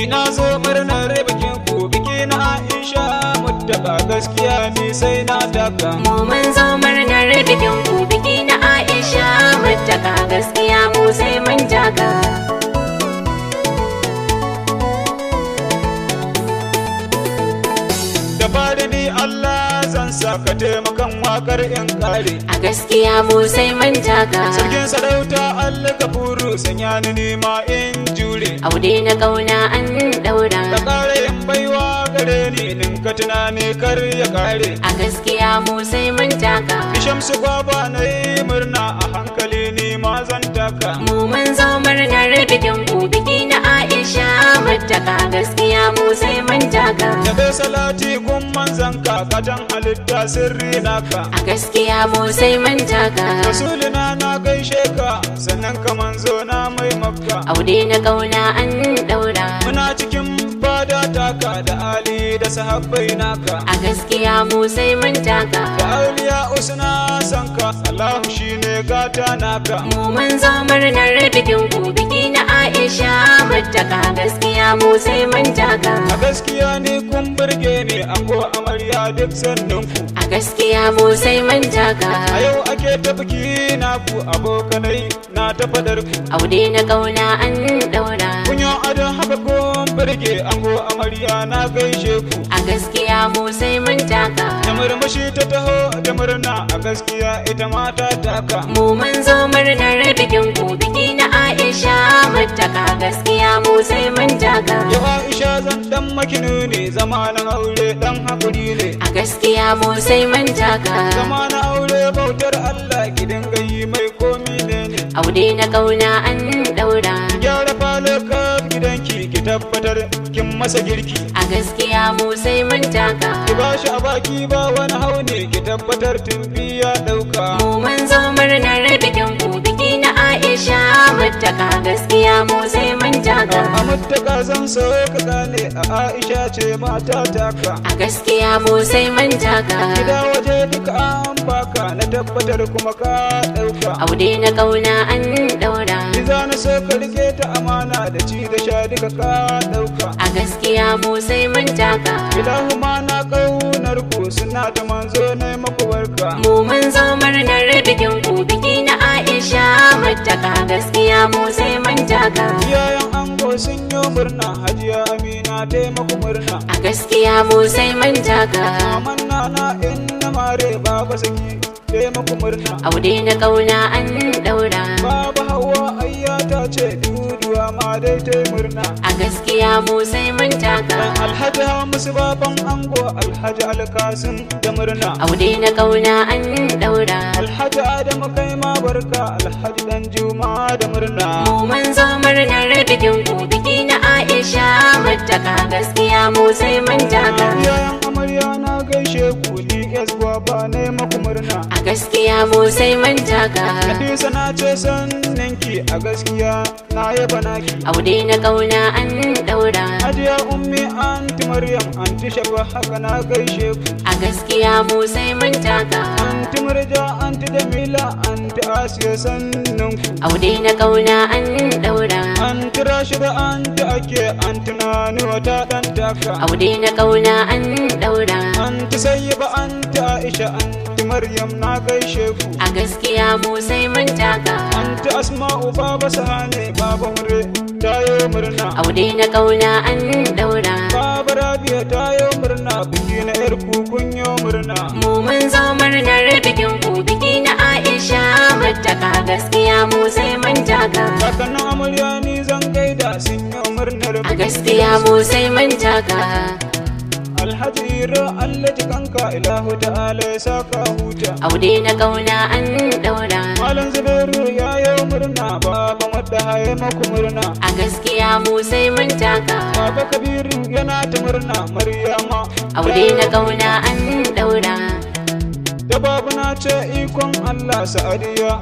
ni na zo murnar bikin ku, biki na Aisha Muttaka, gaskiya ni sai na taka. Mu mun zo murnar bikin ku, biki na Aisha Muttaka, gaskiya mu sai mun taka. Da fari ni Allah zan saka taimakon wakar in kare. A gaskiya mu sai mun taka. Sarkin sarauta Allah Gafuru sanya ni nima in jure. Aure na kauna an daura. Ka kare in baiwa gare ni ninka tunani kar ya kare. A gaskiya mu sai mun taka. Shamsu gwaba na yi murna a hankali ni ma zan taka. Mu mun zo murnar bikin ku, biki na Aisha Muttaka, gaskiya mu sai mun taka. Da bai salati kun manzanka kajan halitta sirri naka. A gaskiya mu sai mun taka. Rasulina na gaishe ka sannan ka manzo na mai makka. Aure na kauna an daura. Muna cikin fada taka da Ali da sahabbai naka. A gaskiya mu sai mun taka. Da auliya usna sanka Allahu shine gata naka. Mu mun zo murnar bikin ku, biki na Aisha Muttaka, gaskiya mu sai mun taka. A gaskiya ni kun burge ni ango amarya duk sannin ku. A gaskiya mu sai mun taka. A yau ake ta biki naku abokanai na ta fadar ku. Aure na kauna an daura. Kun yi adon haka kun burge ango amarya na gaishe ku. A gaskiya mu sai mun taka. Da murmushi ta taho da murna a gaskiya ita ma ta taka. Mu mun zo murnar bikin ku, biki na Aisha Muttaka, gaskiya mu sai mun taka. Yau Aisha zan dan makinu ne zamanin aure dan hakuri ne. A gaskiya mu sai mun taka. Zamanin aure bautar Allah ki dinga yi mai komi ne. Aure na kauna an daura. Gyara falakar gidanki ki tabbatar kin masa girki. A gaskiya mu sai mun taka. Ki bashi a baki ba wani haune ki tabbatar tumbi ya dauka. Mu mun zo murnar bikin ku, biki na Aisha Muttaka, gaskiya mu sai mun taka. A Muttaka zan so ka gane a Aisha ce mata taka. A gaskiya mu sai mun taka. Gida waje duka an baka na tabbatar kuma ka dauka. Aure na kauna an daura. Ki zana so ka rike ta amana da ci da sha duka ka dauka. A gaskiya mu sai mun taka. Ilahu ma na kaunar ku suna ta manzo na maku barka. Mu mun zo murnar bikin ku, biki na Aisha Muttaka, gaskiya mu sai mun taka. Iyayen ango sun yi murna Hajiya Amina taimako murna. A gaskiya mu sai mun taka. Maman nana inna mare baba saki taimako murna. Aure na kauna an daura. Baba Hauwa ayyata ce duduwa ma dai ta murna. A gaskiya mu sai mun taka. Alhaji Hamisu baban ango Alhaji Alkasim da murna. Aure na kauna an daura. Alhaji Adamu kai ma barka Alhaji Danjuma da murna. Mu mun zo murnar bikin ku, biki na Aisha Muttaka, gaskiya mu sai mun taka. Iyayen amarya na gaishe ku ni yasgwa ba ne maku murna. A gaskiya mu sai mun taka. Nafisa na ce sanninki a gaskiya na yaba naki. Aure na kauna an daura. Hajiya ummi anti Maryam anti Shabwa haka na gaishe ku. A gaskiya mu sai mun taka. Anti Murja anti Jamila anti Asiya sannin ku. Aure na kauna an daura. Anti Rashida anti Ake anti Nani wata dan taka. Aure na kauna an daura. Anti Sayyiba anti Aisha anti Maryam na gaishe ku. A gaskiya mu sai mun taka. Anti Asma'u baba Sahane baba Hure tayo murna. Aure na kauna an daura. Baba Rabia tayo murna biki na yar ku kunyo murna. Mu mun zo murnar bikin ku, biki na Aisha Muttaka, gaskiya mu sai mun taka. Kakannin amarya ni zan gaida sun yi murnar A gaskiya mu sai mun taka. Alhaji Iro Allah jikanka ilahu ta'ala ya saka huta. Aure na kauna an daura. Malam Zubairu ya yi murna baban wadda haye maku murna. A gaskiya mu sai mun taka. Baba Kabiru yana ta murna Maryama. Aure na kauna an daura. Da babu na ce ikon Allah Sa'adiya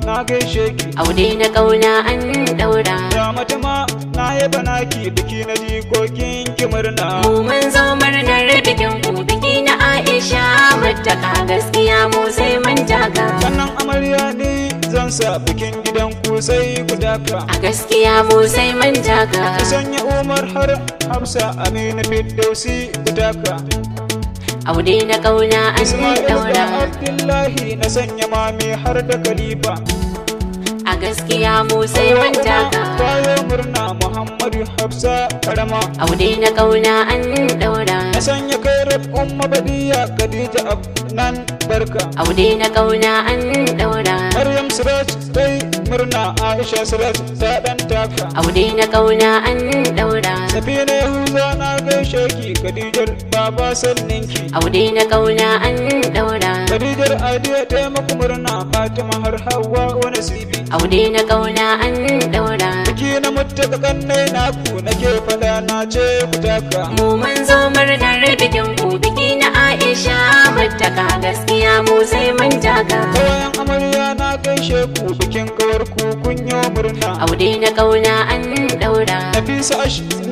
na gaishe ki. Aure na kauna an daura. Ya mata ma na yaba naki biki na jikokin ki murna. Mu mun zo murnar bikin ku, biki na Aisha Muttaka, gaskiya mu sai mun taka. Sannan amarya ne zan sa bikin gidan ku sai ku daka. A gaskiya mu sai mun taka. Ki sanya Umar har Hafsa Aminu Firdausi kutaka. Aure na kauna an Ismail daura. da Abdullahi na sanya mami har da Khalifa. A gaskiya mu sai mun taka. Tayo murna Muhammadu Hafsa karama. Aure na kauna an daura. Na sanya Kairat Umma Badiya Khadija Abnan barka. Aure na kauna an daura. Maryam Siraj dai murna Aisha Siraj ta dan taka. Aure na kauna an daura. Safina Yahuza na gaishe ki Khadijar baba sanninki. Aure na kauna an daura. Khadijar Adiya ta maku murna Fatima har Hawwa wa Nasibi. Aure na kauna an daura. Biki na muttaka kannai naku nake fada na ce ku taka. Mu mun zo murnar bikin ku, biki na Aisha Muttaka, gaskiya mu sai mun taka. Kawayan amarya na gaishe ku bikin kawar ku kun yi murna. Aure na kauna an daura. Nafisa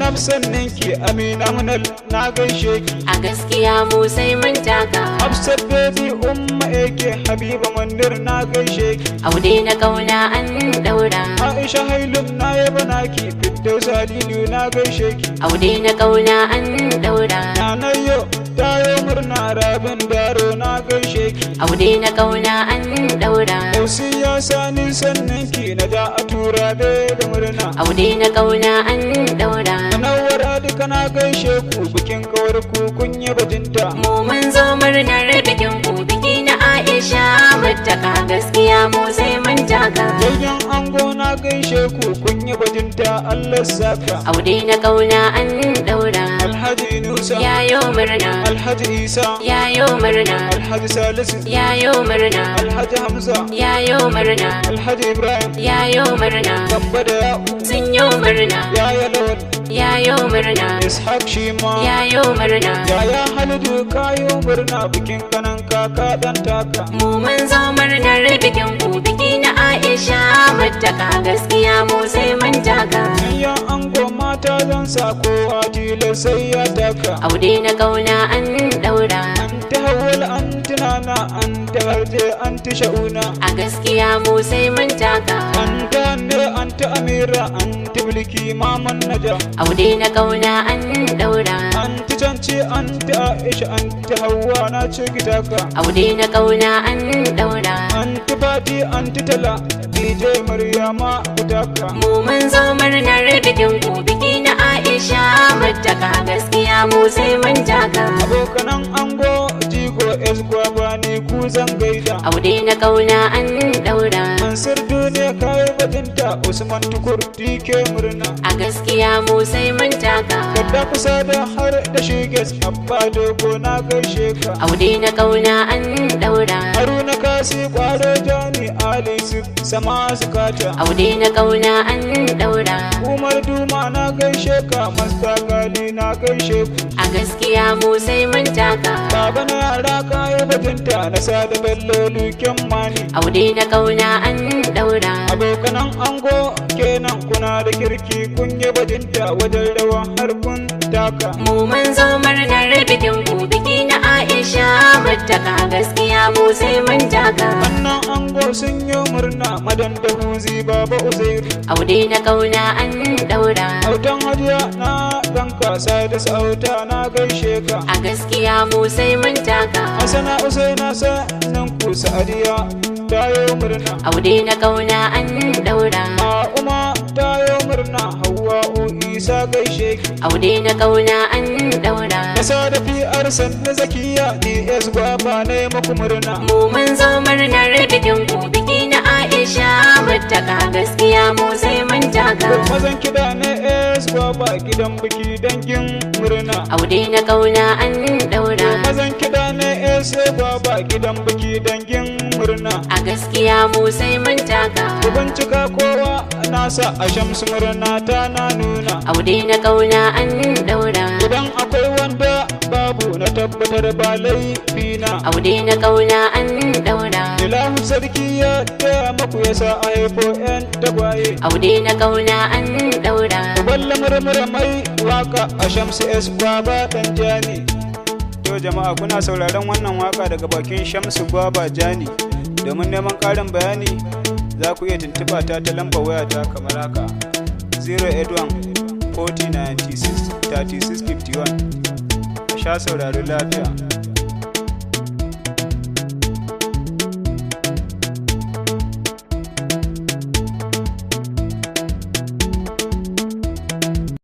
nafsan ninki Amina Munal na gaishe ki. A gaskiya mu sai mun taka. Hafsat baby Umma Eke Habiba Mandir na gaishe ki. Aure na kauna an daura. Aisha Hailum na yaba naki Firdaus Aliyu na gaishe ki. Aure na kauna an daura. Nanayo tayo murna Rabin Daro na gaishe ki. Aure na kauna an daura. Ausiya Sani sannan ki na da a tura da murna. Aure na kauna an daura. Manawar duka na gaishe ku bikin kawar ku kun yi bajinta. Mu mun zo murnar bikin ku, biki na Aisha Muttaka, gaskiya mu sai mun taka. Yayyan ango na gaishe ku kun yi bajinta Allah saka. Aure na kauna an daura. Alhaji Nusa Yayo murna. Alhaji Isa Yayo murna. Alhaji Salisu Yayo murna. Alhaji Hamza Yayo murna. Alhaji Ibrahim Yayo murna. Gamba da Ya'u Sun yo murna. Yaya Lawal Yayo murna. Ishaq Shima Yayo murna. Yaya Halidu kayo murna bikin kanan kaka dan taka. Mu mun zo murnar bikin ku, biki na Aisha Muttaka, gaskiya mu sai mun taka. Yayyan ango mata zan sa kowa tilo sai ya taka. Aure na kauna an daura. An ta hawal an tunana an ta harje an ta sha'una. A gaskiya mu sai mun taka. An ta ne an ta amira an ta bilki maman naja. Aure na kauna an daura. An ta canci an ta Aisha an ta hawa na ce gidaka. Aure na kauna an daura. An ta fati an ta tala DJ Maryama kutaka. Mu mun zo murnar bikin ku, biki na Aisha Muttaka, gaskiya mu sai mun taka. Abokanan ango jigo esgwaba ne ku zan gaida. Aure na kauna an daura. Mansur duniya kayi bajinta Usman Tukur dike murna. A gaskiya mu sai mun taka. Kadda kusa da har da shiges abba dogo na gaishe ka. Aure na kauna an daura. Haruna kasi kwaro jani Ali su sama su kata. Aure na kauna an daura. Umar Duma na gaishe ka Masta Gali na gaishe ku. A gaskiya mu sai mun taka. Baba na yara kayi bajinta na sada bello luken mani. Aure na kauna an daura. Abokanan ango kenan kuna da kirki kun yi bajinta wajen rawa har kun taka. Mu mun zo murnar bikin ku, biki na Aisha Muttaka, gaskiya mu sai mun taka. Annan ango sun yi murna madan da huzi baba Uzairu. Aure na kauna an daura. Autan hajiya na danka sai da sauta na gaishe ka. A gaskiya mu sai mun taka. Hasana Usaina nan ku Sa'adiya tayo murna. Aure na kauna an daura. Uma tayo murna Hawwa Isa gaishe ki. Aure na kauna an daura. Kasa da PR na Zakiya DS gwaba ne muku murna. Mu mun zo murnar bikin ku, biki na Aisha Muttaka, gaskiya mu sai mun taka. Mazan kiɗa ne S gwaba gidan biki dangin murna. Aure na kauna an daura. Mazan kiɗa ne S gwaba gidan biki dangin murna. A gaskiya mu sai mun taka. Ku bincika kowa nasa a shamsu murna ta na nuna. Aure na kauna an daura. Idan akwai wanda babu na tabbatar ba laifina. Aure na kauna an daura. Ilahu sarki ya taya maku yasa a haifo 'yan tagwaye. Aure na kauna an daura. Balla murmura mai waka a shamsu S gwaba dan jani. To jama'a kuna sauraron wannan waka daga bakin Shamsu Gwaba Jani. Domin neman ƙarin bayani za ku iya tuntuɓa ta lambar wayata kamar haka 081 40 96 36 51. A sha saurari lafiya.